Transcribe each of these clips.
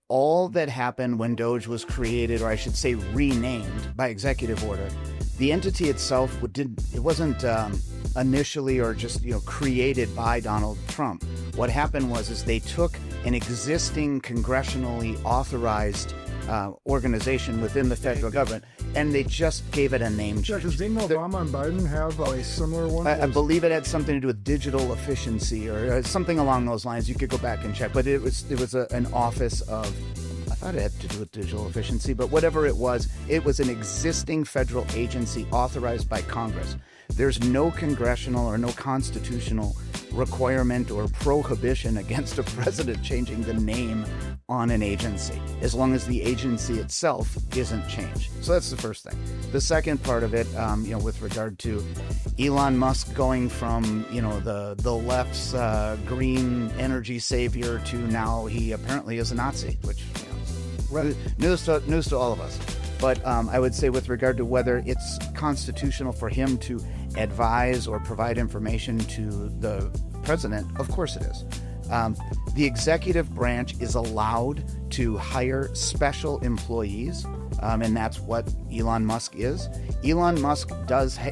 all that happened when Doge was created, or I should say renamed by executive order, the entity itself wasn't initially or just created by Donald Trump. What happened was they took an existing congressionally authorized organization within the federal government, and they just gave it a name change. Yeah, because didn't Obama and Biden have a similar one? I believe it had something to do with digital efficiency or something along those lines. You could go back and check, but it was an office of, I thought it had to do with digital efficiency, but whatever it was an existing federal agency authorized by Congress. There's no congressional or no constitutional requirement or prohibition against a president changing the name on an agency, as long as the agency itself isn't changed. So that's the first thing. The second part of it, with regard to Elon Musk going from, the left's green energy savior to now he apparently is a Nazi, which, news to all of us. But I would say with regard to whether it's constitutional for him to advise or provide information to the president, of course it is. The executive branch is allowed to hire special employees, and that's what Elon Musk is. Elon Musk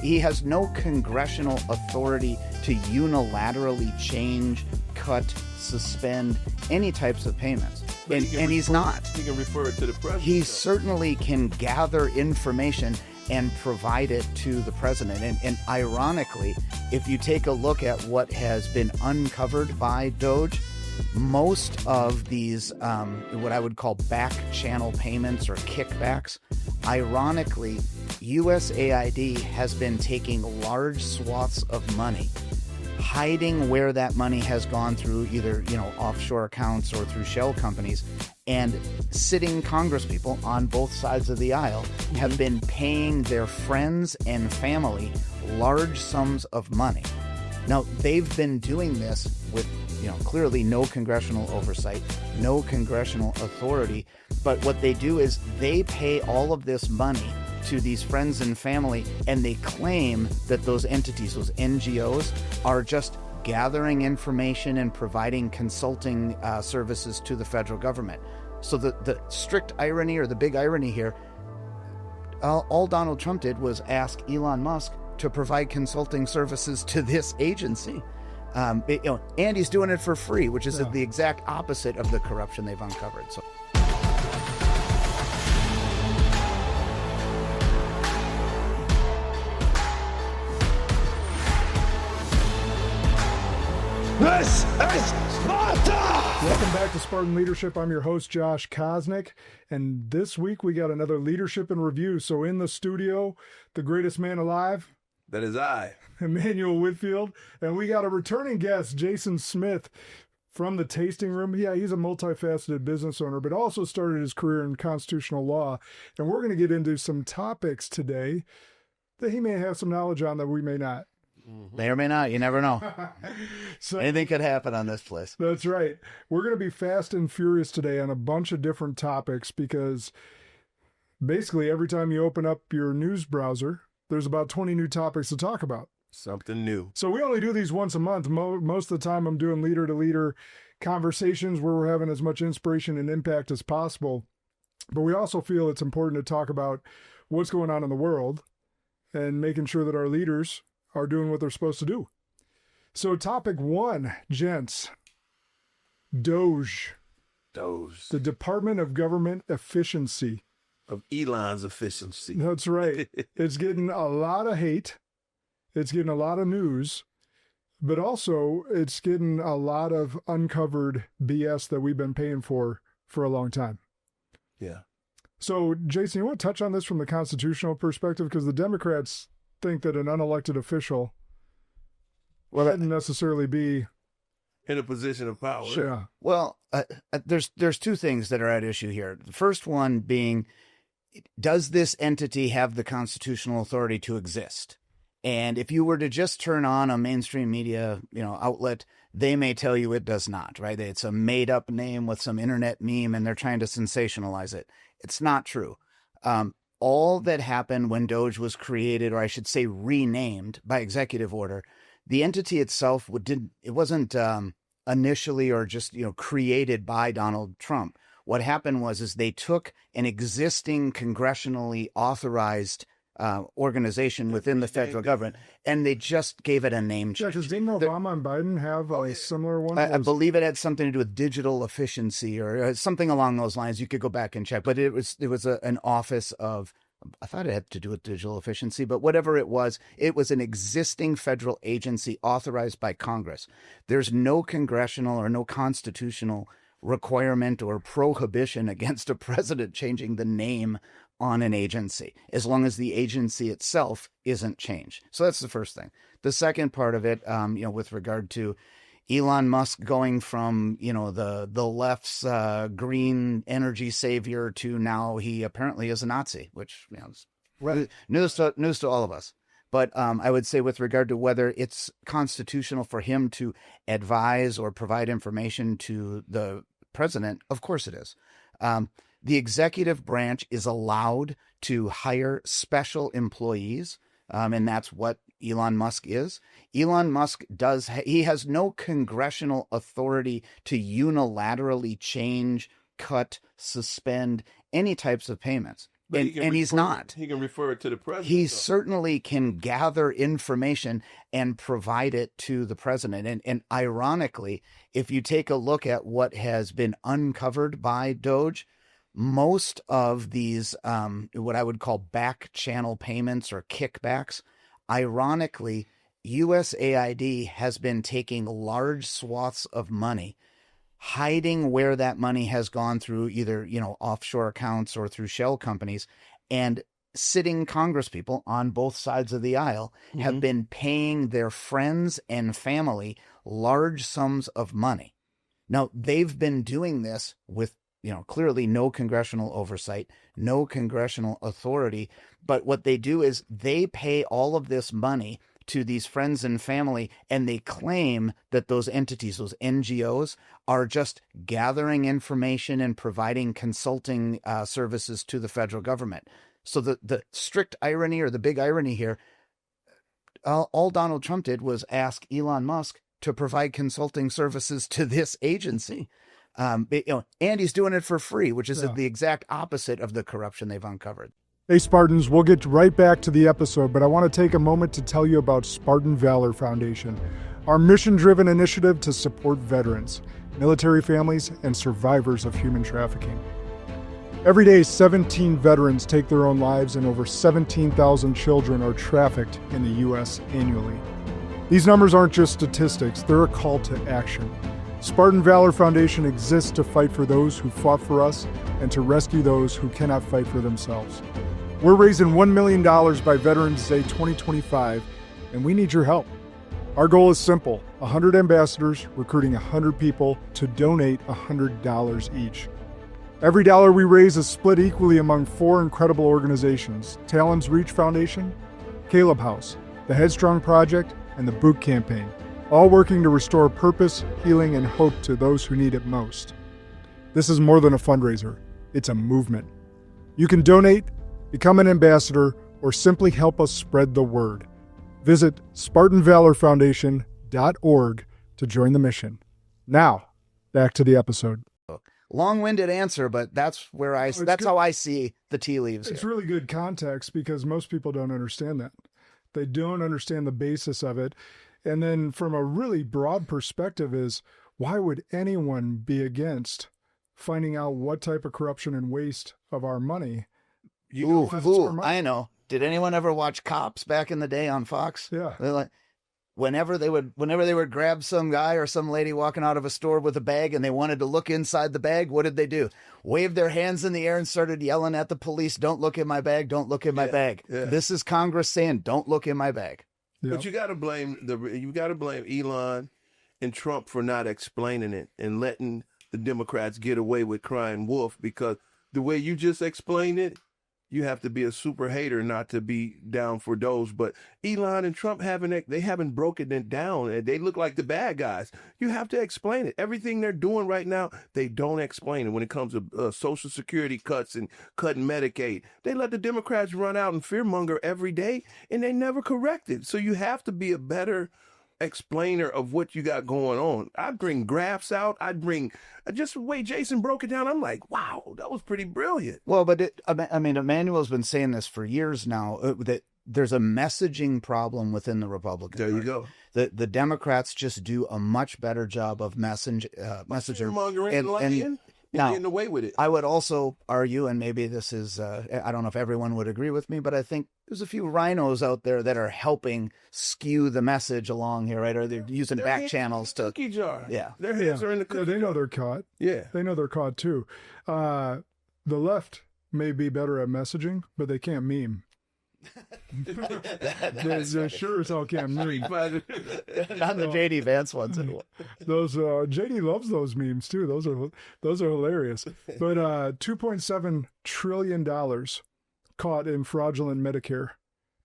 he has no congressional authority to unilaterally change, cut, suspend any types of payments. And he's not. He can refer it to the president. He certainly can gather information and provide it to the president. And ironically, if you take a look at what has been uncovered by Doge, most of these, what I would call back channel payments or kickbacks, ironically, USAID has been taking large swaths of money, hiding where that money has gone through either, offshore accounts or through shell companies, and sitting congresspeople on both sides of the aisle have been paying their friends and family large sums of money. Now, they've been doing this with, clearly no congressional oversight, no congressional authority, but what they do is they pay all of this money to these friends and family, and they claim that those entities, those NGOs, are just gathering information and providing consulting services to the federal government. So the strict irony, or the big irony here, all Donald Trump did was ask Elon Musk to provide consulting services to this agency. And he's doing it for free, which is the exact opposite of the corruption they've uncovered. So. This is Sparta! Welcome back to Spartan Leadership. I'm your host, Josh Kosnick, and this week we got another Leadership in Review. So in the studio, the greatest man alive. That is I. Emanuel Whitfeld. And we got a returning guest, Jason Smith, from the Tasting Room. Yeah, he's a multifaceted business owner, but also started his career in constitutional law. And we're going to get into some topics today that he may have some knowledge on that we may not. May or may not. You never know. So, anything could happen on this place. That's right. We're going to be fast and furious today on a bunch of different topics because basically every time you open up your news browser, there's about 20 new topics to talk about. Something new. So we only do these once a month. Most of the time I'm doing leader-to-leader conversations where we're having as much inspiration and impact as possible. But we also feel it's important to talk about what's going on in the world and making sure that our leaders are doing what they're supposed to do. So topic one, gents, Doge. Doge. The Department of Government Efficiency. Of Elon's efficiency. That's right. It's getting a lot of hate. It's getting a lot of news, but also it's getting a lot of uncovered BS that we've been paying for a long time. Yeah. So, Jason, you want to touch on this from the constitutional perspective? Because the Democrats think that an unelected official shouldn't necessarily be in a position of power. Sure. Well, there's two things that are at issue here. The first one being, does this entity have the constitutional authority to exist? And if you were to just turn on a mainstream media, outlet, they may tell you it does not, right? It's a made up name with some internet meme and they're trying to sensationalize it. It's not true. All that happened when Doge was created, or I should say renamed by executive order, the entity itself wasn't initially or just created by Donald Trump. What happened was they took an existing congressionally authorized organization within the federal government, and they just gave it a name Yeah, change. because didn't Obama and Biden have a similar one? I believe it had something to do with digital efficiency or something along those lines. You could go back and check, but it was an office of, I thought it had to do with digital efficiency, but whatever it was an existing federal agency authorized by Congress. There's no congressional or no constitutional requirement or prohibition against a president changing the name on an agency, as long as the agency itself isn't changed. So that's the first thing. The second part of it, with regard to Elon Musk going from, the left's green energy savior to now he apparently is a Nazi, which is news to all of us. But I would say with regard to whether it's constitutional for him to advise or provide information to the president, of course it is. The executive branch is allowed to hire special employees, and that's what Elon Musk is. Elon Musk he has no congressional authority to unilaterally change, cut, suspend any types of payments. And he's not. He can refer it to the president. He certainly can gather information and provide it to the president. And ironically, if you take a look at what has been uncovered by Doge, most of these, what I would call back channel payments or kickbacks, ironically, USAID has been taking large swaths of money, hiding where that money has gone through either, offshore accounts or through shell companies, and sitting congresspeople on both sides of the aisle have been paying their friends and family large sums of money. Now, they've been doing this with clearly no congressional oversight, no congressional authority. But what they do is they pay all of this money to these friends and family, and they claim that those entities, those NGOs, are just gathering information and providing consulting services to the federal government. So the strict irony, or the big irony here, all Donald Trump did was ask Elon Musk to provide consulting services to this agency. And he's doing it for free, which is the exact opposite of the corruption they've uncovered. Hey, Spartans, we'll get right back to the episode, but I want to take a moment to tell you about Spartan Valor Foundation, our mission-driven initiative to support veterans, military families, and survivors of human trafficking. Every day, 17 veterans take their own lives, and over 17,000 children are trafficked in the U.S. annually. These numbers aren't just statistics, they're a call to action. Spartan Valor Foundation exists to fight for those who fought for us and to rescue those who cannot fight for themselves. We're raising $1 million by Veterans Day 2025, and we need your help. Our goal is simple: 100 ambassadors recruiting 100 people to donate $100 each. Every dollar we raise is split equally among 4 incredible organizations: Talon's Reach Foundation, Caleb House, the Headstrong Project, and the Boot Campaign, all working to restore purpose, healing, and hope to those who need it most. This is more than a fundraiser, it's a movement. You can donate, become an ambassador, or simply help us spread the word. Visit SpartanValorFoundation.org to join the mission. Now, back to the episode. Long-winded answer, but that's where how I see the tea leaves. It's here. really good context because most people don't understand that. They don't understand the basis of it. And then from a really broad perspective is, why would anyone be against finding out what type of corruption and waste of our money? I know. Did anyone ever watch Cops back in the day on Fox? Yeah. They're like, whenever they would grab some guy or some lady walking out of a store with a bag and they wanted to look inside the bag, what did they do? Waved their hands in the air and started yelling at the police, "Don't look in my bag, don't look in my bag." Yeah. This is Congress saying, "Don't look in my bag." Yep. But you got to blame Elon and Trump for not explaining it and letting the Democrats get away with crying wolf, because the way you just explained it, you have to be a super hater not to be down for Doge. But Elon and Trump haven't broken it down. They look like the bad guys. You have to explain it. Everything they're doing right now, they don't explain it. When it comes to Social Security cuts and cutting Medicaid, they let the Democrats run out and fearmonger every day, and they never correct it. So you have to be a better explainer of what you got going on. I'd bring graphs out. I'd bring just the way Jason broke it down. I'm like, wow, that was pretty brilliant. Well, but I mean, Emmanuel's been saying this for years now, that there's a messaging problem within the Republican There you Party. go. The Democrats just do a much better job of messenger. And now, getting away with it. I would also argue, and maybe this is, I don't know if everyone would agree with me, but I think there's a few rhinos out there that are helping skew the message along here, right? Or they're using back channels to. Cookie jar. Yeah. Their hands are in the cookie They know jar. they're caught. Yeah. They know they're caught too. The left may be better at messaging, but they can't meme. They sure as hell can't meme. Not the JD Vance ones. Those JD loves those memes too. Those are hilarious. But $2.7 trillion caught in fraudulent Medicare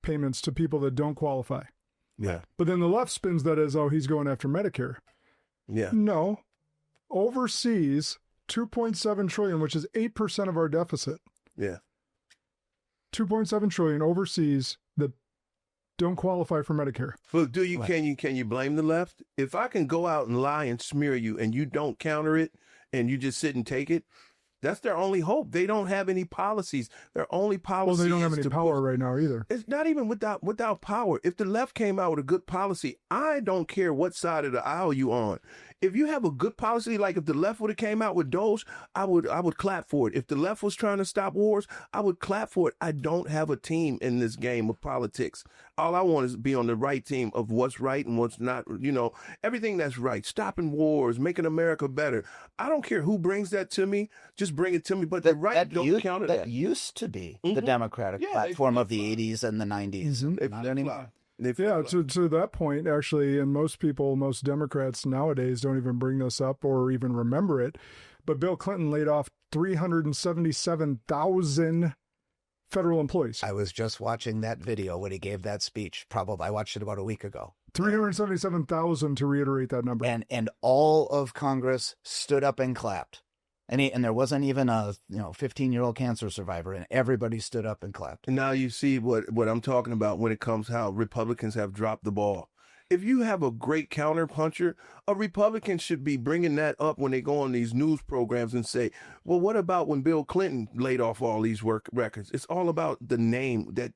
payments to people that don't qualify. Yeah. But then the left spins that as, oh, he's going after Medicare. Yeah. No. Overseas, $2.7 trillion, which is 8% of our deficit. Yeah. 2.7 trillion overseas that don't qualify for Medicare. Look, can you blame the left? If I can go out and lie and smear you and you don't counter it and you just sit and take it, that's their only hope. They don't have any policies. Their only policy. Well, they don't have is any to power right now either. It's not even without power. If the left came out with a good policy, I don't care what side of the aisle you on. If you have a good policy, like if the left would have came out with Doge, I would clap for it. If the left was trying to stop wars, I would clap for it. I don't have a team in this game of politics. All I want is to be on the right team of what's right and what's not, everything that's right. Stopping wars, making America better. I don't care who brings that to me. Just bring it to me. But the right don't counter that. That used to be the Democratic platform of the 80s and the 90s. Not anymore. Yeah, to that point, actually, and most Democrats nowadays don't even bring this up or even remember it, but Bill Clinton laid off 377,000 federal employees. I was just watching that video when he gave that speech. Probably, I watched it about a week ago. 377,000 to reiterate that number. And all of Congress stood up and clapped. And there wasn't even a 15-year-old cancer survivor, and everybody stood up and clapped. And now you see what I'm talking about when it comes how Republicans have dropped the ball. If you have a great counter puncher, a Republican should be bringing that up when they go on these news programs and say, well, what about when Bill Clinton laid off all these records? It's all about the name, that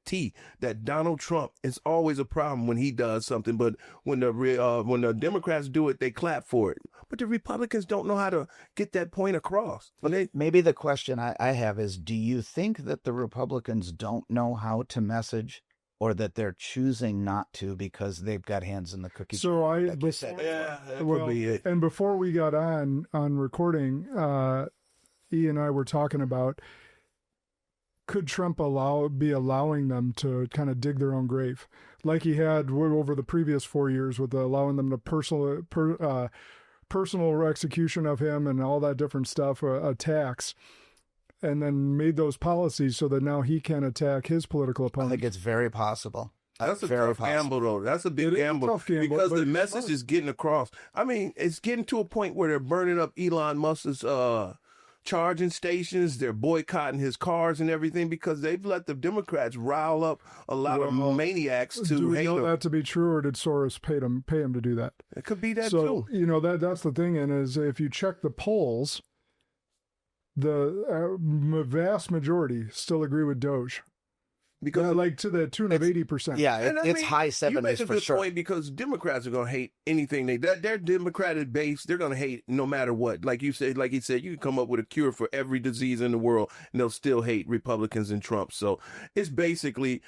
Donald Trump. It's always a problem when he does something, but when the Democrats do it, they clap for it. But the Republicans don't know how to get that point across. Maybe the question I have is, do you think that the Republicans don't know how to message, or that they're choosing not to because they've got hands in the cookie jar? That would be it. And before we got on recording, E and I were talking about, could Trump be allowing them to kind of dig their own grave, like he had over the previous 4 years with allowing them to personal execution of him and all that different stuff, attacks, and then made those policies so that now he can attack his political I opponent. think it's very possible. That's a very tough gamble, though. That's a big gamble, because the message is getting across. I mean, it's getting to a point where they're burning up Elon Musk's charging stations. They're boycotting his cars and everything because they've let the Democrats rile up a lot of maniacs to do we hate know him. that to be true, or did Soros pay him to do that? It could be that So too. that's the thing, and is if you check the polls, the vast majority still agree with Doge. Because like to the tune of 80%. Yeah, And I it's mean, high you 70s make a for good sure. point, because Democrats are going to hate anything their Democratic base. They're going to hate no matter what. Like he said, you can come up with a cure for every disease in the world, and they'll still hate Republicans and Trump. So it's basically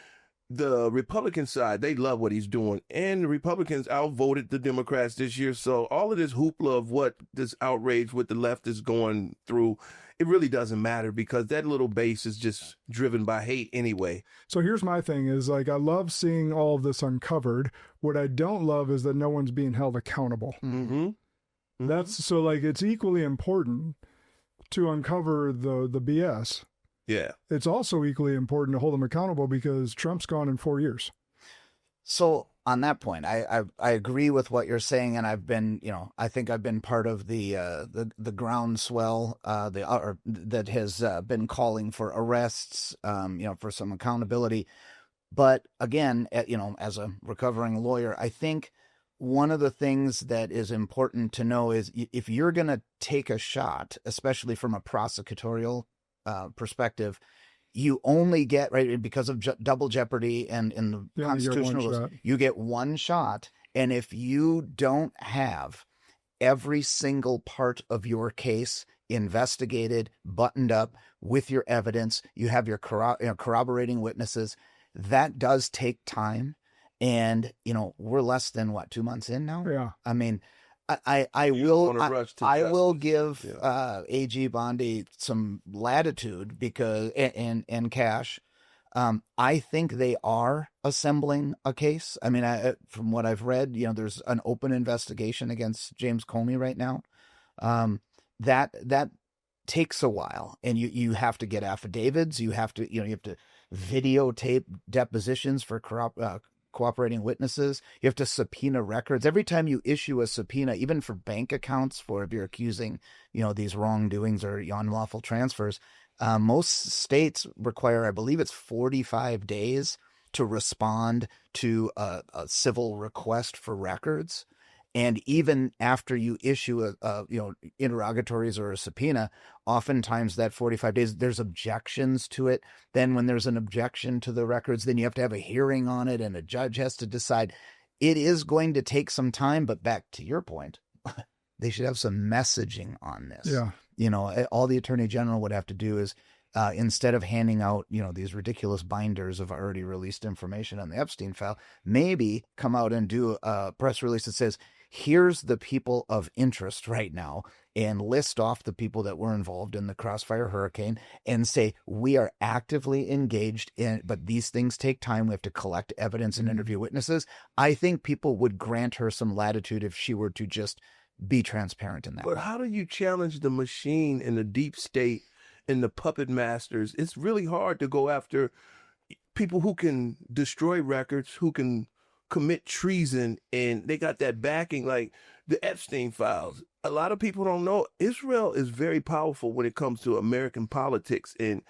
the Republican side. They love what he's doing, and the Republicans outvoted the Democrats this year. So all of this hoopla of what this outrage with the left is going through, it really doesn't matter, because that little base is just driven by hate anyway. So here's my thing is, like, I love seeing all of this uncovered. What I don't love is that no one's being held accountable. Mm-hmm. That's so, like, it's equally important to uncover the BS. Yeah. It's also equally important to hold them accountable, because Trump's gone in 4 years. So on that point, I agree with what you're saying, and I've been, I think I've been part of the groundswell that has been calling for arrests, for some accountability. But again, as a recovering lawyer, I think one of the things that is important to know is if you're going to take a shot, especially from a prosecutorial perspective, you only get, right, because of double jeopardy and in the constitutional rules, you get one shot. And if you don't have every single part of your case investigated, buttoned up with your evidence, you have your corroborating witnesses, that does take time. And, we're less than 2 months in now? Yeah. I mean, I will give AG Bondi some latitude because and cash. I think they are assembling a case. I mean, from what I've read, there's an open investigation against James Comey right now. That takes a while, and you have to get affidavits. You have to videotape depositions for cooperating witnesses. You have to subpoena records. Every time you issue a subpoena, even for bank accounts, for if you're accusing, these wrongdoings or unlawful transfers, most states require, I believe it's 45 days to respond to a civil request for records. And even after you issue interrogatories or a subpoena, oftentimes that 45 days, there's objections to it. Then when there's an objection to the records, then you have to have a hearing on it and a judge has to decide. It is going to take some time, but back to your point, they should have some messaging on this. Yeah. All the attorney general would have to do is, instead of handing out, these ridiculous binders of already released information on the Epstein file, maybe come out and do a press release that says, here's the people of interest right now, and list off the people that were involved in the Crossfire Hurricane and say, we are actively engaged in, but these things take time. We have to collect evidence and interview witnesses. I think people would grant her some latitude if she were to just be transparent in that. But how do you challenge the machine and the deep state and the puppet masters? It's really hard to go after people who can destroy records, who can commit treason, and they got that backing, like the Epstein files. A lot of people don't know Israel is very powerful when it comes to American politics. And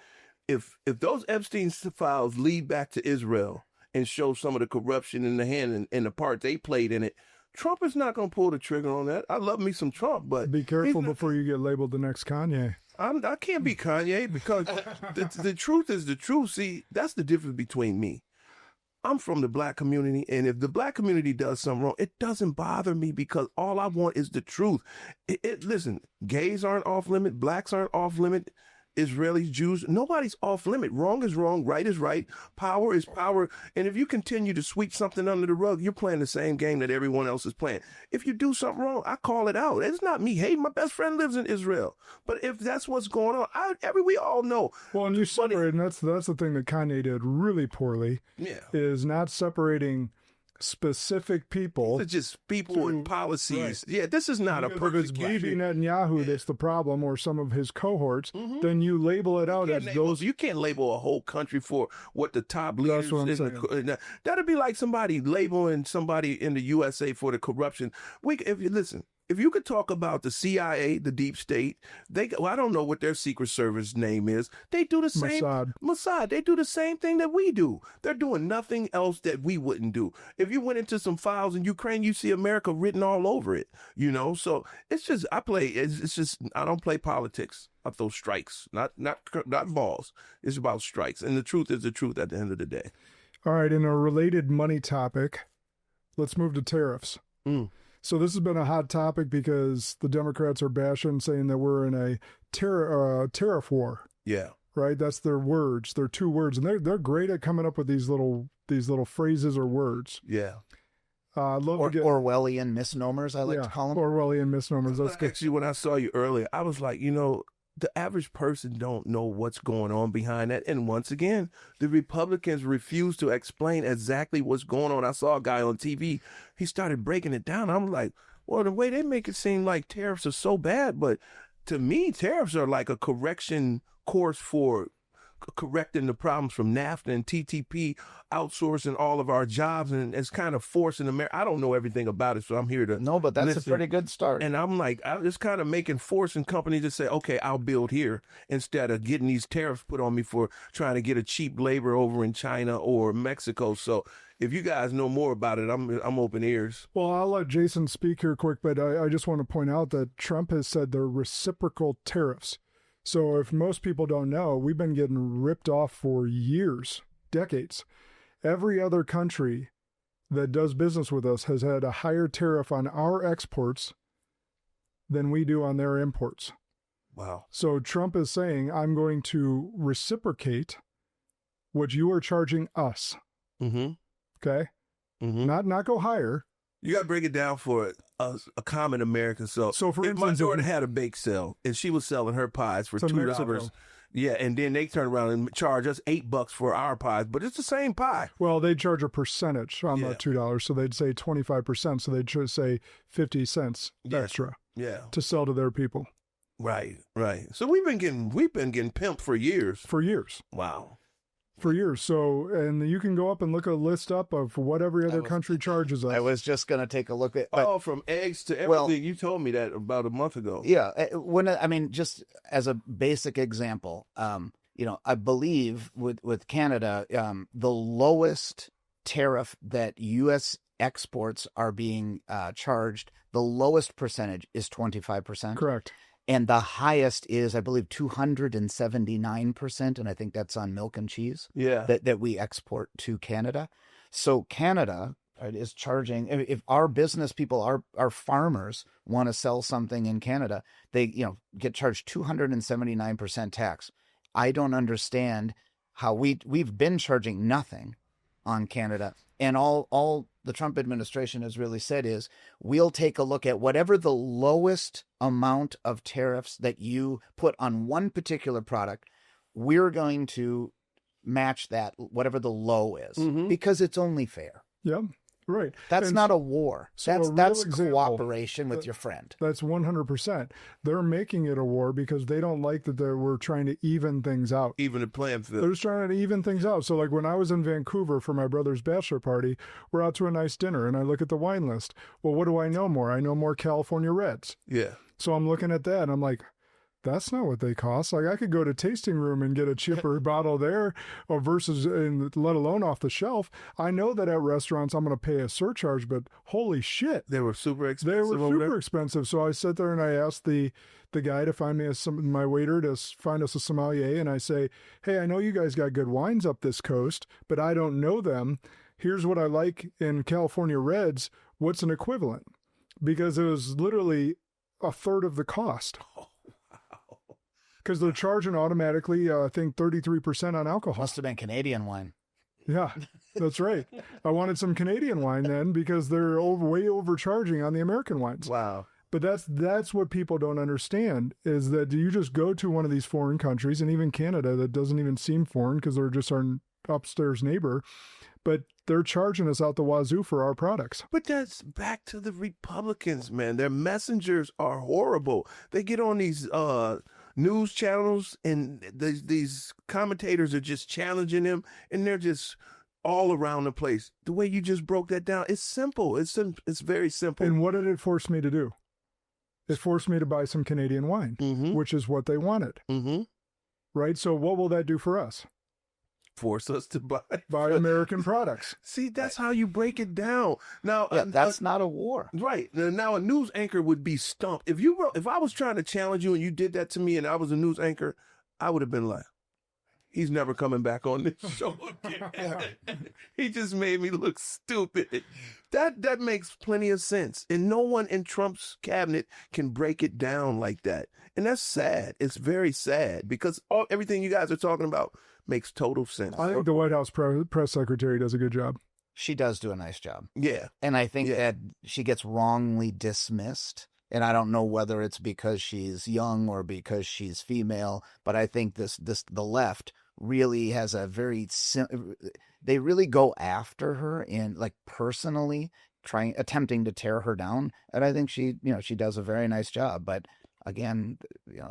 if those Epstein files lead back to Israel and show some of the corruption in the hand and the part they played in it, Trump is not going to pull the trigger on that. I love me some Trump, but be careful before you get labeled the next Kanye. I can't be Kanye because the truth is the truth. See, that's the difference between me. I'm from the black community, and if the black community does something wrong, it doesn't bother me because all I want is the truth. Listen, gays aren't off limit, blacks aren't off limit, Israelis, Jews, nobody's off limit. Wrong is wrong, right is right, power is power. And if you continue to sweep something under the rug, you're playing the same game that everyone else is playing. If you do something wrong, I call it out. It's not me. Hey, my best friend lives in Israel. But if that's what's going on, we all know. Well, and you separate, and that's the thing that Kanye did really poorly. Yeah, is not separating specific people. It's just people and policies. Right. Yeah, this is not a perfect. If it's Bibi Netanyahu that's the problem, or some of his cohorts, then you label it out as those. You can't label a whole country for what the top leaders. That's what I'm saying. That'd be like somebody labeling somebody in the USA for the corruption. If you could talk about the CIA, the deep state, I don't know what their secret service name is. They do the same. Mossad. They do the same thing that we do. They're doing nothing else that we wouldn't do. If you went into some files in Ukraine, you see America written all over it. So it's just I don't play politics. I throw strikes, not balls. It's about strikes, and the truth is the truth at the end of the day. All right, in a related money topic, let's move to tariffs. So this has been a hot topic because the Democrats are bashing, saying that we're in a tariff war. Yeah. Right? That's their words. They're two words. And they're great at coming up with these little phrases or words. Yeah. Orwellian misnomers, I like to call them. Orwellian misnomers. That's good. Actually, when I saw you earlier, I was like, the average person don't know what's going on behind that. And once again, the Republicans refuse to explain exactly what's going on. I saw a guy on TV. He started breaking it down. I'm like, well, the way they make it seem like tariffs are so bad. But to me, tariffs are like a correction course for correcting the problems from NAFTA and TTP, outsourcing all of our jobs, and it's kind of forcing America. I don't know everything about it, so I'm here to No, but that's listen. a pretty good start. And I'm like, it's kind of forcing companies to say, okay, I'll build here instead of getting these tariffs put on me for trying to get a cheap labor over in China or Mexico. So if you guys know more about it, I'm open ears. Well, I'll let Jason speak here quick, but I just want to point out that Trump has said they're reciprocal tariffs. So if most people don't know, we've been getting ripped off for years, decades. Every other country that does business with us has had a higher tariff on our exports than we do on their imports. Wow. So Trump is saying, I'm going to reciprocate what you are charging us. Mm-hmm. Okay? Mm-hmm. Not go higher. You got to break it down for a common American. So for if my instance, daughter had a bake sale and she was selling her pies for $2. Yeah, and then they turn around and charge us $8 for our pies, but it's the same pie. Well, they charge a percentage on the $2, so they'd say 25%. So they'd just say 50 cents extra to sell to their people. Right. So we've been getting pimped for years. Wow. For years. So, and you can go up and look a list up of what every other country charges us. I was just going to take a look at. From eggs to everything. You told me that about a month ago. Yeah. Just as a basic example, I believe with Canada, the lowest tariff that U.S. exports are being charged, the lowest percentage is 25%. Correct. And the highest is, I believe, 279%, and I think that's on milk and cheese. Yeah, that we export to Canada. So Canada is charging. If our business people, our farmers want to sell something in Canada, they get charged 279% tax. I don't understand how we've been charging nothing on Canada, and all the Trump administration has really said is, we'll take a look at whatever the lowest amount of tariffs that you put on one particular product, we're going to match that, whatever the low is, because it's only fair. Yeah, right. That's not a war. So that's cooperation with your friend. That's 100%. They're making it a war because they don't like that we're trying to even things out. Even the playing field. They're just trying to even things out. So like when I was in Vancouver for my brother's bachelor party, we're out to a nice dinner and I look at the wine list. Well, what do I know more? I know more California Reds. Yeah. So I'm looking at that and I'm like, that's not what they cost. Like I could go to tasting room and get a cheaper bottle there, or versus, let alone off the shelf. I know that at restaurants I'm going to pay a surcharge, but holy shit, they were super expensive. They were super expensive. So I sit there and I asked the guy to find me my waiter to find us a sommelier, and I say, hey, I know you guys got good wines up this coast, but I don't know them. Here's what I like in California Reds. What's an equivalent? Because it was literally a third of the cost. Because they're charging automatically, I think, 33% on alcohol. Must have been Canadian wine. Yeah, that's right. I wanted some Canadian wine then because they're way overcharging on the American wines. Wow. But that's what people don't understand is that you just go to one of these foreign countries, and even Canada that doesn't even seem foreign because they're just our upstairs neighbor, but they're charging us out the wazoo for our products. But that's back to the Republicans, man. Their messengers are horrible. They get on these news channels and these commentators are just challenging them, and they're just all around the place. The way you just broke that down, it's simple. It's very simple. And what did it force me to do? It forced me to buy some Canadian wine, which is what they wanted. Right? So what will that do for us? Force us to buy American products. See, that's how you break it down. Now, that's not a war, right? Now, a news anchor would be stumped if I was trying to challenge you and you did that to me, and I was a news anchor. I would have been like, he's never coming back on this show again. He just made me look stupid. That makes plenty of sense, and no one in Trump's cabinet can break it down like that, and that's sad. It's very sad because everything you guys are talking about makes total sense. I think the White House press secretary does a good job. She does do a nice job. Yeah. And I think that she gets wrongly dismissed. And I don't know whether it's because she's young or because she's female, but I think the left really has a they really go after her and like personally attempting to tear her down. And I think she does a very nice job, but again,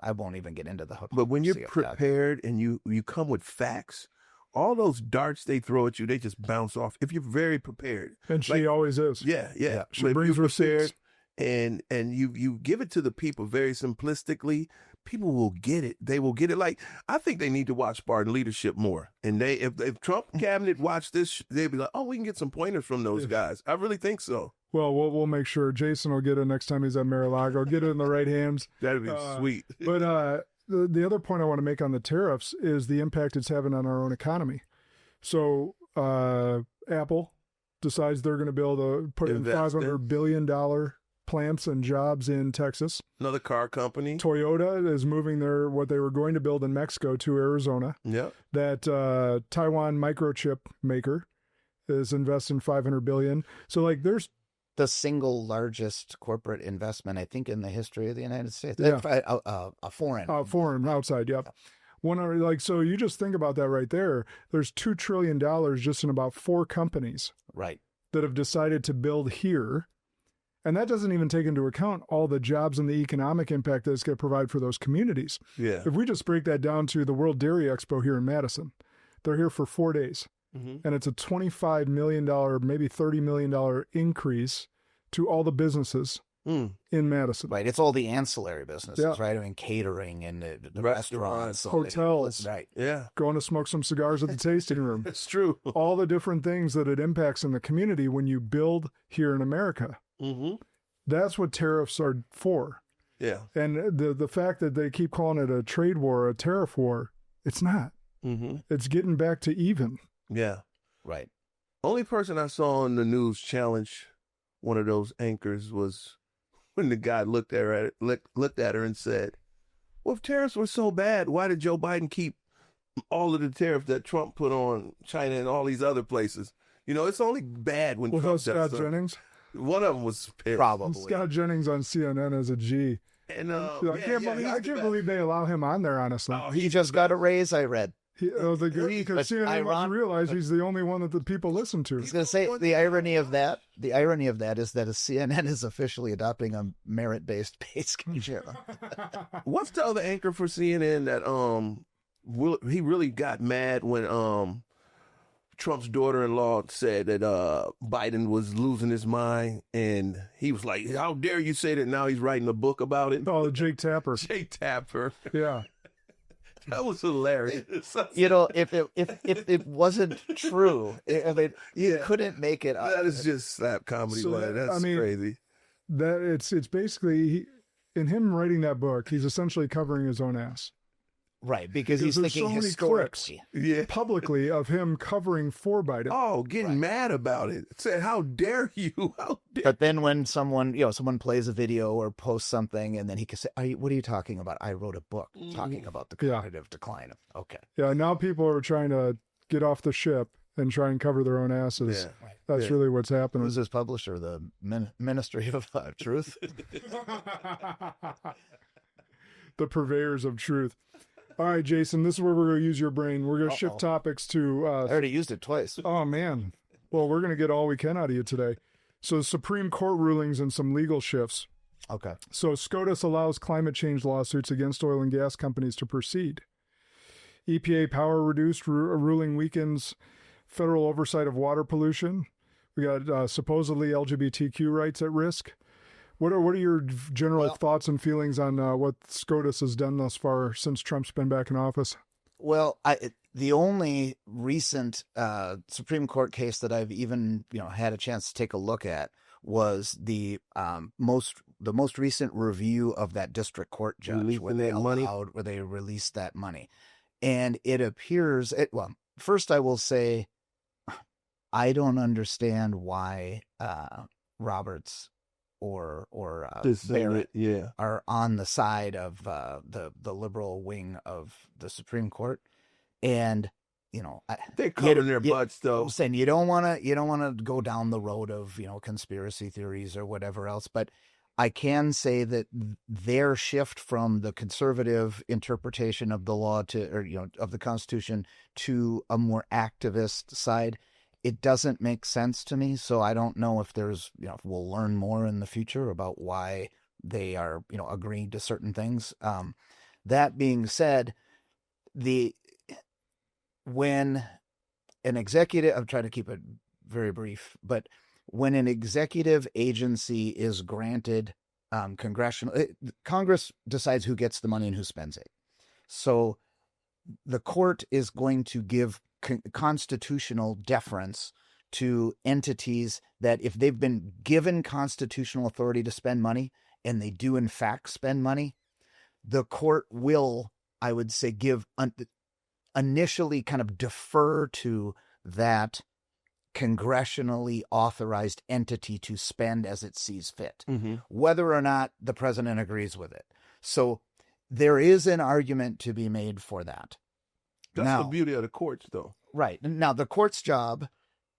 I won't even get into the But when you're hypocrisy of that. prepared and you come with facts, all those darts they throw at you, they just bounce off. If you're very prepared, And she always is. yeah. She But if brings you're receipts. and you give it to the people very simplistically, people will get it. They will get it. Like, I think they need to watch Spartan Leadership more. And if Trump cabinet watched this, they'd be like, oh, we can get some pointers from those guys. I really think so. Well, we'll make sure Jason will get it next time he's at Mar-a-Lago. Get it in the right hands. That'd be sweet. But the other point I want to make on the tariffs is the impact it's having on our own economy. So Apple decides they're going to put in $500 billion plants and jobs in Texas. Another car company. Toyota is moving what they were going to build in Mexico to Arizona. Yep. That Taiwan microchip maker is investing $500 billion. So like there's The single largest corporate investment, I think, in the history of the United States. Yeah. A foreign. foreign outside. Yep. So you just think about that right there. There's $2 trillion just in about 4 companies Right. that have decided to build here. And that doesn't even take into account all the jobs and the economic impact that it's going to provide for those communities. Yeah. If we just break that down to the World Dairy Expo here in Madison, they're here for 4 days. Mhm. And it's a $25 million, maybe $30 million increase to all the businesses in Madison. Right. It's all the ancillary businesses, Yeah. right? I mean, catering and the Restaurants, restaurants, hotels. Right. Yeah. Going to smoke some cigars at the tasting room. It's true. All the different things that it impacts in the community when you build here in America. Mm-hmm. That's what tariffs are for. Yeah. And the fact that they keep calling it a trade war, a tariff war, it's not. Mm-hmm. It's getting back to even. Yeah. Right. Only person I saw on the news challenge one of those anchors was when the guy looked at her and said, well, if tariffs were so bad, why did Joe Biden keep all of the tariffs that Trump put on China and all these other places? It's only bad when Trump does Scott something. Jennings? One of them was Probably. Scott Jennings on CNN as a G. And I can't believe they allow him on there, honestly. Oh, He just got a raise, I read. Because CNN must realize he's the only one that the people listen to. I was going to say the irony of that is that CNN is officially adopting a merit-based pay scale. What's the other anchor for CNN that he really got mad when Trump's daughter-in-law said that Biden was losing his mind, and he was like, how dare you say that? Now he's writing a book about it. Oh, Jake Tapper. Jake Tapper. Yeah. That was hilarious. If it wasn't true, you couldn't make it up. That is just slap comedy. So That's crazy. That it's basically in him writing that book, he's essentially covering his own ass. Right, because he's there's thinking so many historically. Yeah. Publicly of him covering for Biden. Oh, getting mad about it. Said, how dare you? How dare But then when someone plays a video or posts something, and then he can say, what are you talking about? I wrote a book talking about the cognitive decline of, okay. Yeah, now people are trying to get off the ship and try and cover their own asses. Yeah. That's really what's happening. Who's his publisher? The Ministry of Truth? The purveyors of truth. All right, Jason, this is where we're going to use your brain. We're going to shift topics to... I already used it twice. Oh, man. Well, we're going to get all we can out of you today. So Supreme Court rulings and some legal shifts. Okay. So SCOTUS allows climate change lawsuits against oil and gas companies to proceed. EPA power reduced ruling weakens federal oversight of water pollution. We got supposedly LGBTQ rights at risk. What are your general thoughts and feelings on what SCOTUS has done thus far since Trump's been back in office? Well, the only recent Supreme Court case that I've even had a chance to take a look at was the most recent review of that district court judge where they released that money, and it appears first I will say I don't understand why Roberts or Barrett are on the side of the liberal wing of the Supreme Court, and they're covering their butts though. I'm saying you don't want to go down the road of conspiracy theories or whatever else, but I can say that their shift from the conservative interpretation of the law of the Constitution to a more activist side, it doesn't make sense to me. So I don't know if there's, if we'll learn more in the future about why they are, agreeing to certain things. That being said, when an executive, I'm trying to keep it very brief, but when an executive agency is granted Congress decides who gets the money and who spends it. So the court is going to give constitutional deference to entities that, if they've been given constitutional authority to spend money and they do in fact spend money, the court will, I would say, initially kind of defer to that congressionally authorized entity to spend as it sees fit, whether or not the president agrees with it. So there is an argument to be made for that. That's the beauty of the courts, though. Right. Now, the court's job,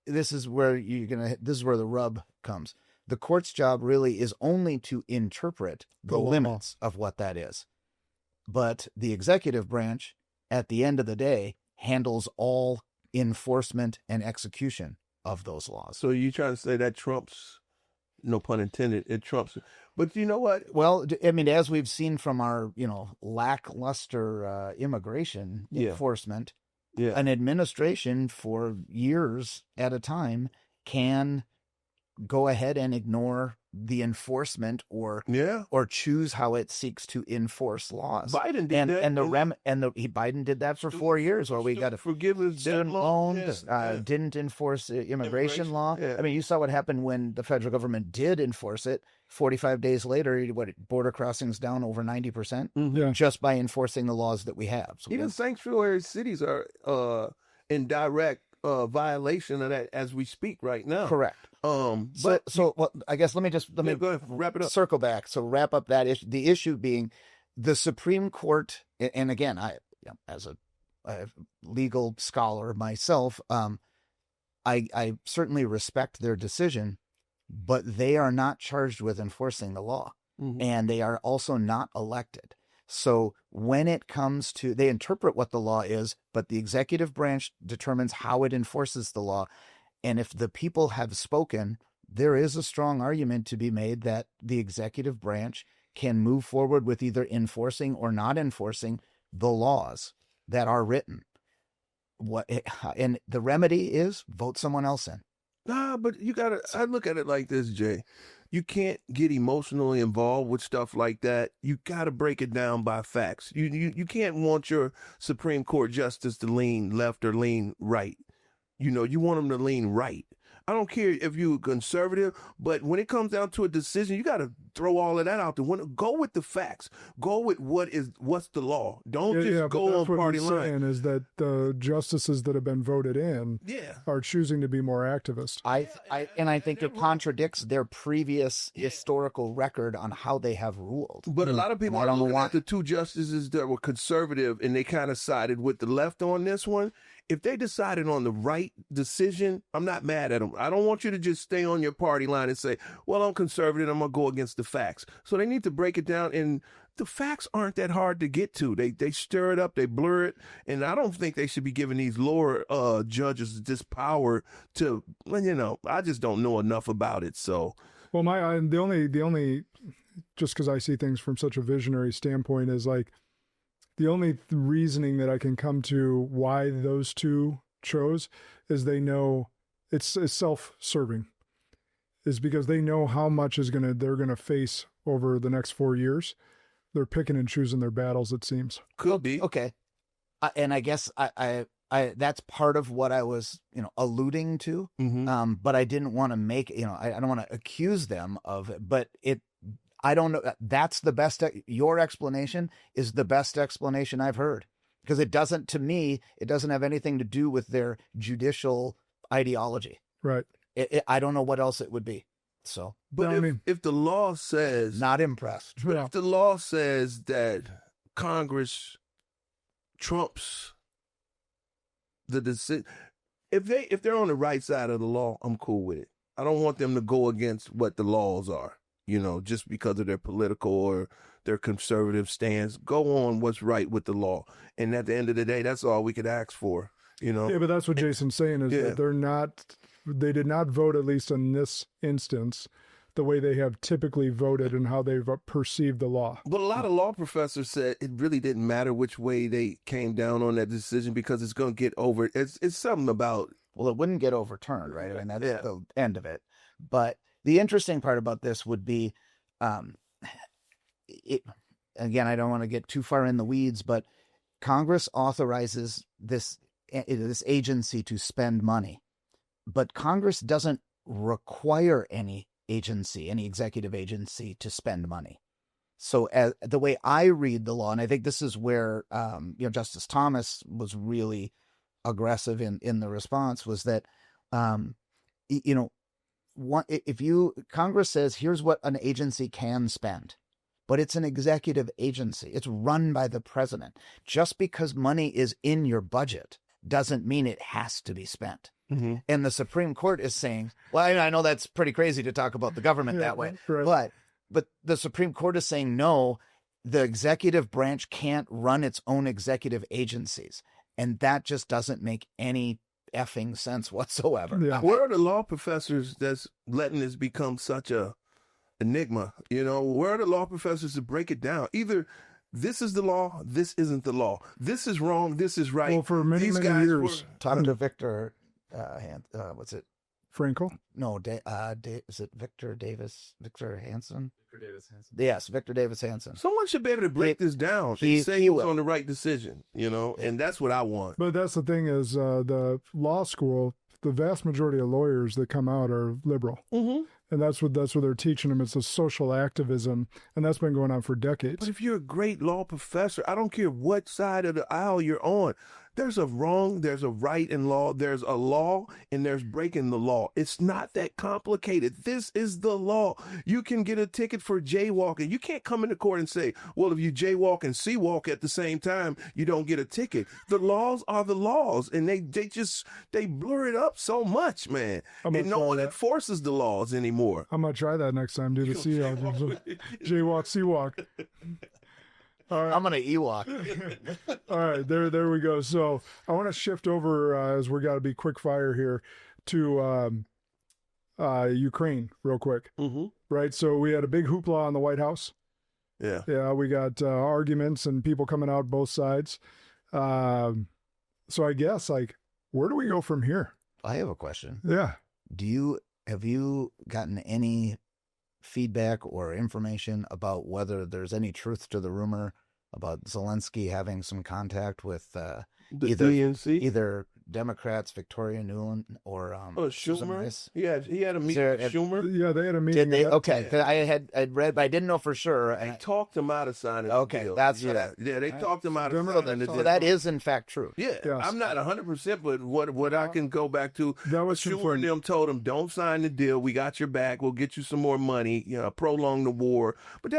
this is where the rub comes. The court's job really is only to interpret the limits of what that is. But the executive branch, at the end of the day, handles all enforcement and execution of those laws. So you're trying to say that trumps, no pun intended, it trumps. But you know what? Well, I mean, as we've seen from our, lackluster immigration enforcement, an administration for years at a time can go ahead and ignore the enforcement or choose how it seeks to enforce laws. Biden did that, Biden did that for 4 years, where we got a forgiveness student loans, didn't enforce immigration law. Yeah. I mean, you saw what happened when the federal government did enforce it. 45 days later, border crossings down over 90% just by enforcing the laws that we have. So even sanctuary cities are in direct violation of that as we speak right now. Correct. I guess let me go ahead, wrap it up. Circle back. So wrap up that issue. The issue being the Supreme Court, and again, as a legal scholar myself, I certainly respect their decision, but they are not charged with enforcing the law, and they are also not elected. So when it comes to, they interpret what the law is, but the executive branch determines how it enforces the law. And if the people have spoken, there is a strong argument to be made that the executive branch can move forward with either enforcing or not enforcing the laws that are written. And the remedy is vote someone else in. Nah, but I look at it like this, Jay. You can't get emotionally involved with stuff like that. You got to break it down by facts. You can't want your Supreme Court justice to lean left or lean right. You want them to lean right. I don't care if you're conservative, but when it comes down to a decision, you got to throw all of that out there. Go with the facts. Go with what's the law. Don't just go on party line. What I'm saying is that the justices that have been voted in are choosing to be more activist. I think it contradicts their previous historical record on how they have ruled. But a lot of people are looking at the two justices that were conservative and they kind of sided with the left on this one. If they decided on the right decision, I'm not mad at them. I don't want you to just stay on your party line and say, well, I'm conservative, I'm going to go against the facts. So they need to break it down, and the facts aren't that hard to get to. They stir it up, they blur it, and I don't think they should be giving these lower judges this power to, I just don't know enough about it. So, well, the only just because I see things from such a visionary standpoint is like, the only reasoning that I can come to why those two chose is they know it's self-serving, is because they know how much they're gonna face over the next 4 years. They're picking and choosing their battles, it seems. Could be. Okay. And I guess I that's part of what I was, alluding to. But I didn't want to make, I don't want to accuse them of it, but I don't know. That's the best. Your explanation is the best explanation I've heard, because it doesn't have anything to do with their judicial ideology. Right. I don't know what else it would be. So, but if the law says, not impressed. But if the law says that Congress trumps the decision, if they're on the right side of the law, I'm cool with it. I don't want them to go against what the laws are. Just because of their political or their conservative stance. Go on what's right with the law. And at the end of the day, that's all we could ask for, Yeah, but that's what Jason's saying is that they did not vote, at least in this instance, the way they have typically voted and how they've perceived the law. But a lot of law professors said it really didn't matter which way they came down on that decision because it's going to get over. It's something about. Well, it wouldn't get overturned, right? I mean, that's the end of it. But the interesting part about this would be, again, I don't want to get too far in the weeds, but Congress authorizes this agency to spend money, but Congress doesn't require any executive agency to spend money. So as the way I read the law, and I think this is where Justice Thomas was really aggressive in the response, was that Congress says here's what an agency can spend, but it's an executive agency. It's run by the president. Just because money is in your budget doesn't mean it has to be spent. Mm-hmm. And the Supreme Court is saying, well, I know that's pretty crazy to talk about the government that way, right. But the Supreme Court is saying, no, the executive branch can't run its own executive agencies. And that just doesn't make any effing sense whatsoever. Yeah. Where are the law professors that's letting this become such a enigma? Where are the law professors to break it down? Either this is the law, this isn't the law. This is wrong, this is right. Well, for many years. Talking to Victor, what's it? Frankl? No, is it Victor Davis Hanson? Victor Davis Hanson. Yes, Victor Davis Hanson. Someone should be able to break this down. He say he was on the right decision, and that's what I want. But that's the thing is the law school, the vast majority of lawyers that come out are liberal. Mm-hmm. And that's what they're teaching them. It's a social activism, and that's been going on for decades. But if you're a great law professor, I don't care what side of the aisle you're on. There's a wrong, there's a right in law, there's a law, and there's breaking the law. It's not that complicated. This is the law. You can get a ticket for jaywalking. You can't come into court and say, well, if you jaywalk and sea-walk at the same time, you don't get a ticket. The laws are the laws, and they blur it up so much, man. And no one enforces the laws anymore. I'm going to try that next time, do the jaywalk, sea-walk. All right. I'm going to Ewok. All right, there we go. So I want to shift over, as we got to be quick fire here, to Ukraine real quick. Mm-hmm. Right, so we had a big hoopla on the White House. Yeah. Yeah, we got arguments and people coming out both sides. So I guess, where do we go from here? I have a question. Yeah. Have you gotten any feedback or information about whether there's any truth to the rumor about Zelensky having some contact with either Democrats, Victoria Nuland, or Schumer? He had a meeting with Schumer. Yeah, they had a meeting. Did they? Okay, yeah. I'd read, but I didn't know for sure. They talked him out of signing. Okay, the deal. that's they talked him out of signing. So that is in fact true. Yeah, yes. I'm not 100%, but what I can go back to, that was Schumer and them told him, don't sign the deal. We got your back. We'll get you some more money. Prolong the war. But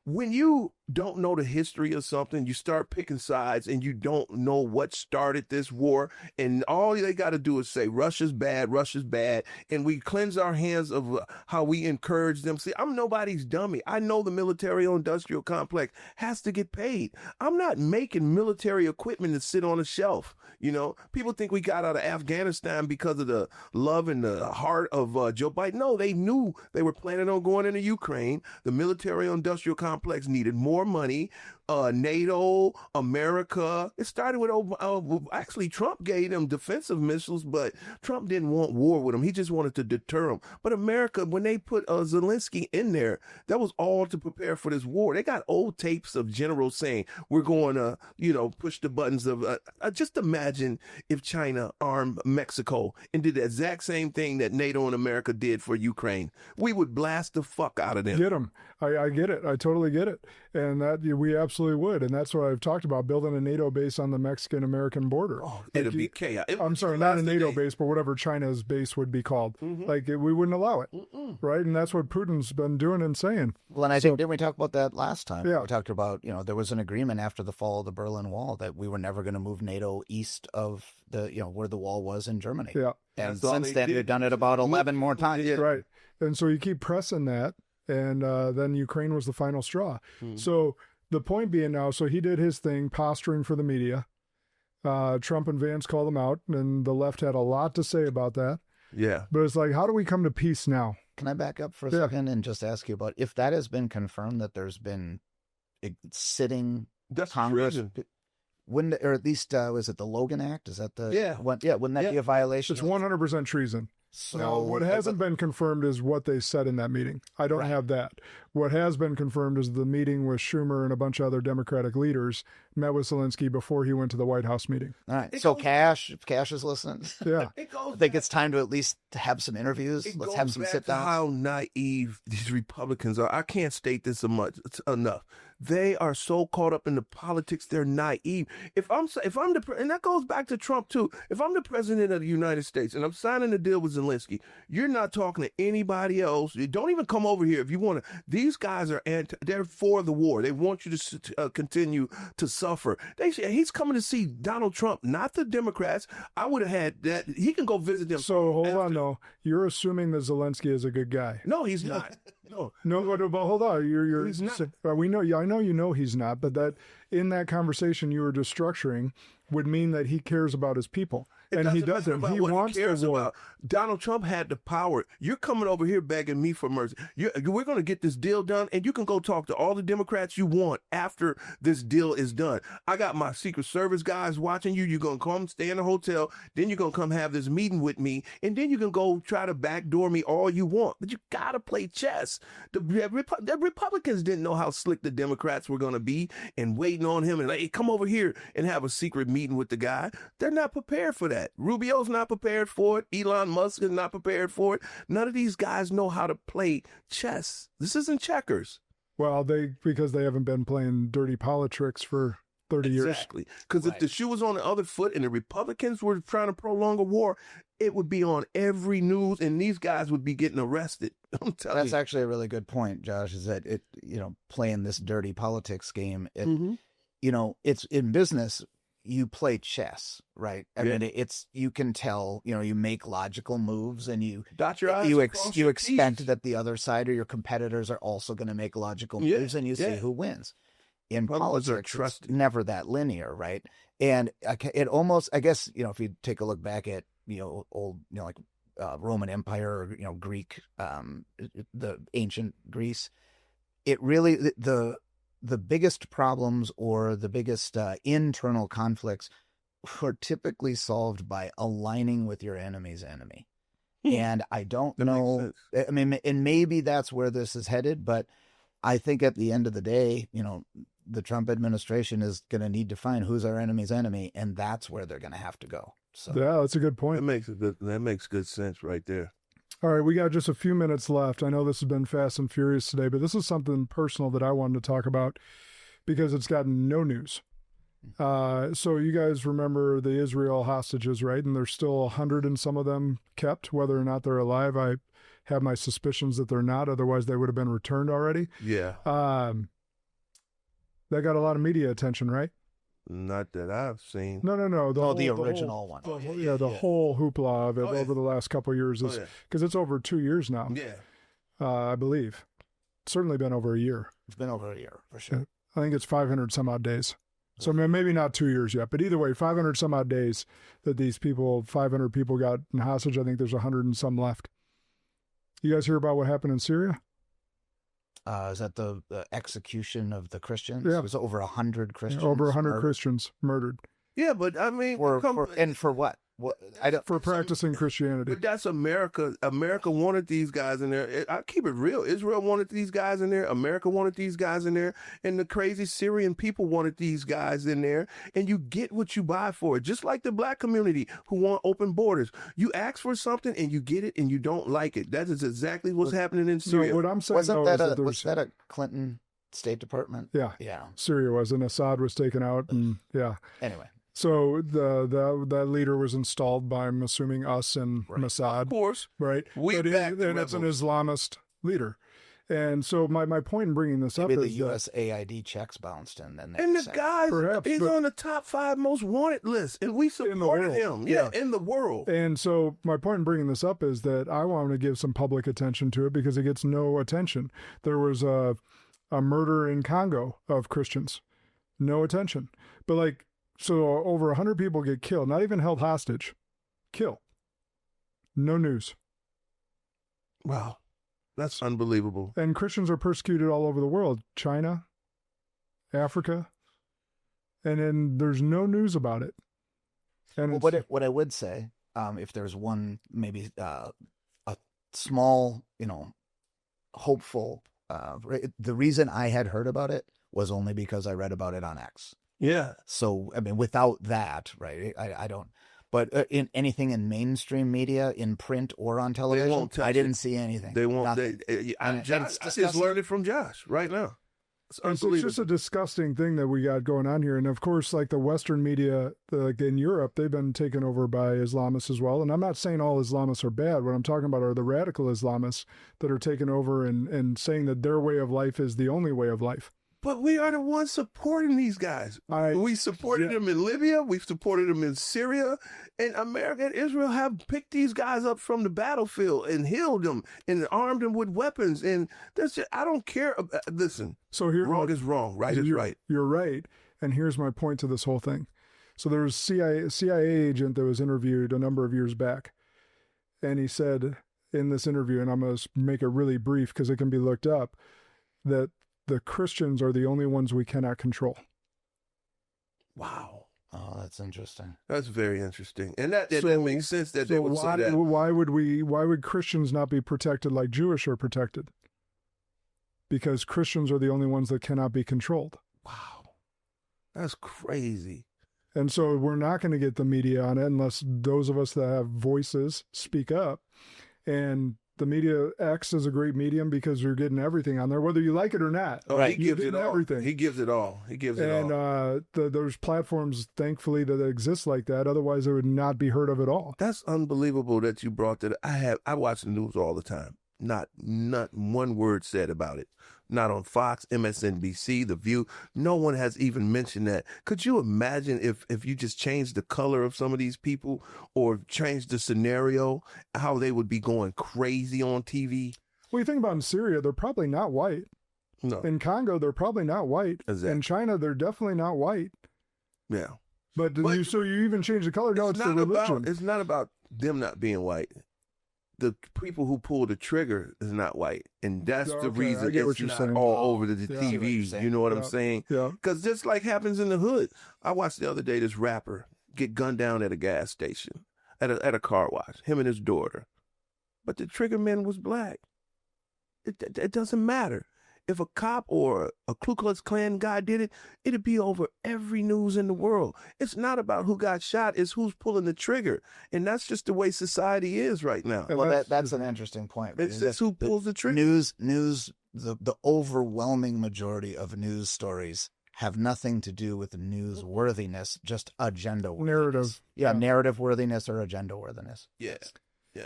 when you don't know the history of something, you start picking sides and you don't know what started this war. And all they got to do is say, Russia's bad. And we cleanse our hands of how we encourage them. See, I'm nobody's dummy. I know the military-industrial complex has to get paid. I'm not making military equipment to sit on a shelf. People think we got out of Afghanistan because of the love and the heart of Joe Biden. No, they knew they were planning on going into Ukraine. The military-industrial complex needed more money. NATO, America. It started with, actually, Trump gave them defensive missiles, but Trump didn't want war with them. He just wanted to deter them. But America, when they put Zelensky in there, that was all to prepare for this war. They got old tapes of generals saying, we're going to, push the buttons of, just imagine if China armed Mexico and did the exact same thing that NATO and America did for Ukraine. We would blast the fuck out of them. Get them. I get it. I totally get it. And that we absolutely would. And that's what I've talked about, building a NATO base on the Mexican-American border. Oh, it'll be chaos. I'm sorry, not a NATO base, but whatever China's base would be called. Mm-hmm. We wouldn't allow it. Mm-mm. Right? And that's what Putin's been doing and saying. Well, and I think, didn't we talk about that last time? Yeah. We talked about, there was an agreement after the fall of the Berlin Wall that we were never going to move NATO east of where the wall was in Germany. Yeah. And since then, we've done it about 11 more times. Yeah. Right. And so you keep pressing that. And then Ukraine was the final straw. So the point being now, so he did his thing, posturing for the media. Trump and Vance called him out, and the left had a lot to say about that. Yeah. But it's how do we come to peace now? can I back up for a Yeah. second and just ask you about if that has been confirmed that there's been sitting That's Congress? treason. Wouldn't, or at least was it the Logan Act? Is that the Yeah. one? Yeah, wouldn't that be a violation? It's 100% treason. So Now, what hasn't been confirmed is what they said in that meeting. I don't have that. What has been confirmed is the meeting with Schumer and a bunch of other Democratic leaders met with Zelensky before he went to the White House meeting. All right. So Cash, if Cash is listening, Yeah. I think it's time to at least have some interviews. Let's have some sit downs. How naive these Republicans are. I can't state this enough. They are so caught up in the politics. They're naive. If I'm and that goes back to Trump too. If I'm the president of the United States and I'm signing a deal with Zelensky, you're not talking to anybody else. You don't even come over here if you want to. These guys are they're for the war. They want you to continue to suffer. He's coming to see Donald Trump, not the Democrats. I would have had that. He can go visit them. So hold on, though. You're assuming that Zelensky is a good guy. No, he's not. No, but hold on. You're He's not. We know. Yeah, I know you know he's not. But that in that conversation you were just structuring would mean that he cares about his people, and he doesn't. He wants cares the war. about. Donald Trump had the power. You're coming over here begging me for mercy. We're going to get this deal done, and you can go talk to all the Democrats you want after this deal is done. I got my Secret Service guys watching you. You're going to come stay in a hotel. Then you're going to come have this meeting with me, and then you can go try to backdoor me all you want. But you got to play chess. The Republicans didn't know how slick the Democrats were going to be and waiting on him and like, hey, come over here and have a secret meeting with the guy. They're not prepared for that. Rubio's not prepared for it. Elon Musk is not prepared for it. None of these guys know how to play chess. This isn't checkers. Well, because they haven't been playing dirty politics for 30 years. Exactly. Because if the shoe was on the other foot and the Republicans were trying to prolong a war, it would be on every news and these guys would be getting arrested. I'm telling you. That's actually a really good point, Josh, is that playing this dirty politics game, it's in business, you play chess, right? I mean, you can tell, you make logical moves and you dot your I's, you expect that the other side or your competitors are also going to make logical moves and you see who wins. In politics, it's never that linear, right? And it almost, I guess, if you take a look back at, old, like Roman Empire or, Greek, the ancient Greece, it really, the biggest problems or the biggest internal conflicts were typically solved by aligning with your enemy's enemy. And I don't know, I mean, and maybe that's where this is headed, but I think at the end of the day, the Trump administration is going to need to find who's our enemy's enemy, and that's where they're going to have to go. So yeah, that's a good point. That makes good sense right there. All right, we got just a few minutes left. I know this has been fast and furious today, but this is something personal that I wanted to talk about because it's gotten no news. So you guys remember the Israel hostages, right? And there's still 100 and some of them kept, whether or not they're alive. I have my suspicions that they're not. Otherwise, they would have been returned already. Yeah. That got a lot of media attention, right? Not that I've seen. No. The original one. The whole hoopla of it over the last couple of years is because it's over 2 years now. Yeah. I believe. It's certainly been over a year. It's been over a year for sure. I think it's 500 some odd days. So maybe not 2 years yet, but either way, 500 some odd days that 500 people got in hostage. I think there's 100 and some left. You guys hear about what happened in Syria? Is that the execution of the Christians? Yeah. It was over 100 Christians. Over 100 Christians murdered. Yeah, but I mean, for what? For practicing Christianity. But that's America. America wanted these guys in there. I keep it real. Israel wanted these guys in there. America wanted these guys in there. And the crazy Syrian people wanted these guys in there. And you get what you buy for it. Just like the black community who want open borders. You ask for something and you get it and you don't like it. That is exactly what's happening in Syria. No, what I'm saying, was that a Clinton State Department? Yeah. Syria was, and Assad was taken out, and Anyway. So that leader was installed by, I'm assuming, us and Mossad. Of course. Right. And it's an Islamist leader. And so my point in bringing this up is the USAID checks bounced and then the guy, he's on the top 5 most wanted list, and we supported him. In the world. And so my point in bringing this up is that I want to give some public attention to it because it gets no attention. There was a murder in Congo of Christians. No attention. But so over 100 people get killed, not even held hostage. Kill. No news. Wow. That's unbelievable. And Christians are persecuted all over the world. China, Africa, and then there's no news about it. And well, what I would say, if there's one maybe a small, hopeful, the reason I had heard about it was only because I read about it on X. Yeah. So, I mean, without that, right, I don't. But in anything in mainstream media, in print or on television, I didn't see anything. They won't. I just learned it from Josh right now. It's just a disgusting thing that we got going on here. And of course, like the Western media, like in Europe, they've been taken over by Islamists as well. And I'm not saying all Islamists are bad. What I'm talking about are the radical Islamists that are taking over and saying that their way of life is the only way of life. But we are the ones supporting these guys. We supported them in Libya. We've supported them in Syria. And America and Israel have picked these guys up from the battlefield and healed them and armed them with weapons. And I don't care. Listen, wrong is wrong. Right is right. You're right. And here's my point to this whole thing. So there was a CIA agent that was interviewed a number of years back. And he said in this interview, and I'm going to make it really brief because it can be looked up, that the Christians are the only ones we cannot control. Wow. Oh, that's interesting. That's very interesting. And that makes sense that they would say that. Why would Christians not be protected like Jewish are protected? Because Christians are the only ones that cannot be controlled. Wow. That's crazy. And so we're not going to get the media on it unless those of us that have voices speak up. And the media X is a great medium because you're getting everything on there, whether you like it or not. Oh, right. He gives it all. Everything. He gives it all. And there's platforms, thankfully, that exist like that. Otherwise, it would not be heard of at all. That's unbelievable that you brought that. I watch the news all the time. Not one word said about it. Not on Fox, MSNBC, The View. No one has even mentioned that. Could you imagine if you just changed the color of some of these people or changed the scenario, how they would be going crazy on TV? Well, you think about in Syria, they're probably not white. No. In Congo, they're probably not white. Exactly. In China, they're definitely not white. Yeah. But you even change the color? No, it's the religion. It's not about them not being white. The people who pull the trigger is not white, and that's the reason it's not saying. All over the TV. You know what I'm saying? Yeah. Because just like happens in the hood, I watched the other day this rapper get gunned down at a gas station, at a car wash, him and his daughter, but the trigger man was black. It doesn't matter. If a cop or a Ku Klux Klan guy did it, it'd be over every news in the world. It's not about who got shot, it's who's pulling the trigger. And that's just the way society is right now. Well, that's an interesting point. It's who pulls the trigger. News, the overwhelming majority of news stories have nothing to do with newsworthiness, just agenda worthiness. Narrative. Yeah, narrative worthiness or agenda worthiness. Yeah.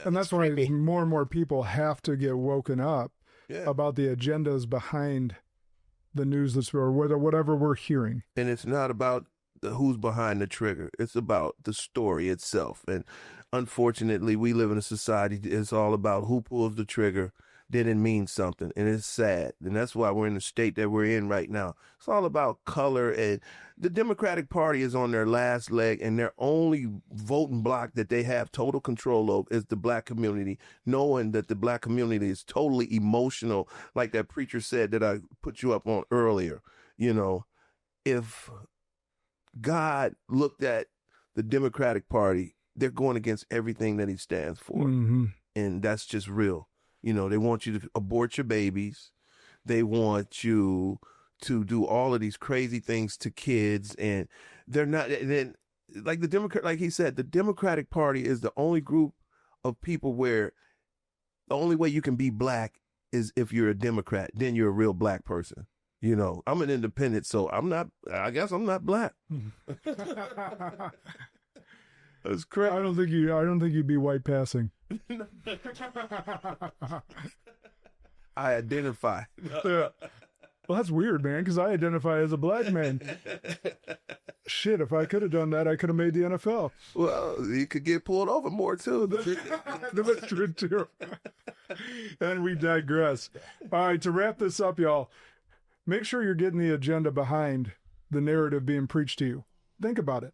And that's why more and more people have to get woken up. Yeah. About the agendas behind the news or whatever we're hearing. And it's not about who's behind the trigger. It's about the story itself. And unfortunately, we live in a society that's all about who pulls the trigger. Then it means something. And it's sad. And that's why we're in the state that we're in right now. It's all about color. And the Democratic Party is on their last leg, and their only voting bloc that they have total control of is the black community, knowing that the black community is totally emotional, like that preacher said that I put you up on earlier. If God looked at the Democratic Party, they're going against everything that he stands for. Mm-hmm. And that's just real. They want you to abort your babies. They want you to do all of these crazy things to kids, and they're not. And then, like he said, the Democratic Party is the only group of people where the only way you can be black is if you're a Democrat. Then you're a real black person. I'm an independent, so I guess I'm not black. That's correct. I don't think you'd be white passing. I identify. Yeah. Well, that's weird, man, because I identify as a black man. Shit, if I could have done that, I could have made the NFL. Well, you could get pulled over more, too. That's true, too. And we digress. All right, to wrap this up, y'all, make sure you're getting the agenda behind the narrative being preached to you. Think about it.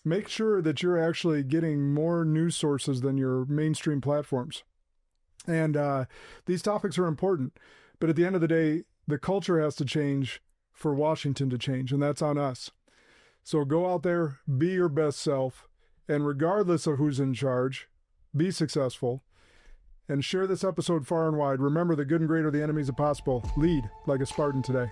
Make sure that you're actually getting more news sources than your mainstream platforms. And these topics are important. But at the end of the day, the culture has to change for Washington to change, and that's on us. So go out there, be your best self, and regardless of who's in charge, be successful. And share this episode far and wide. Remember, the good and great are the enemies of possible. Lead like a Spartan today.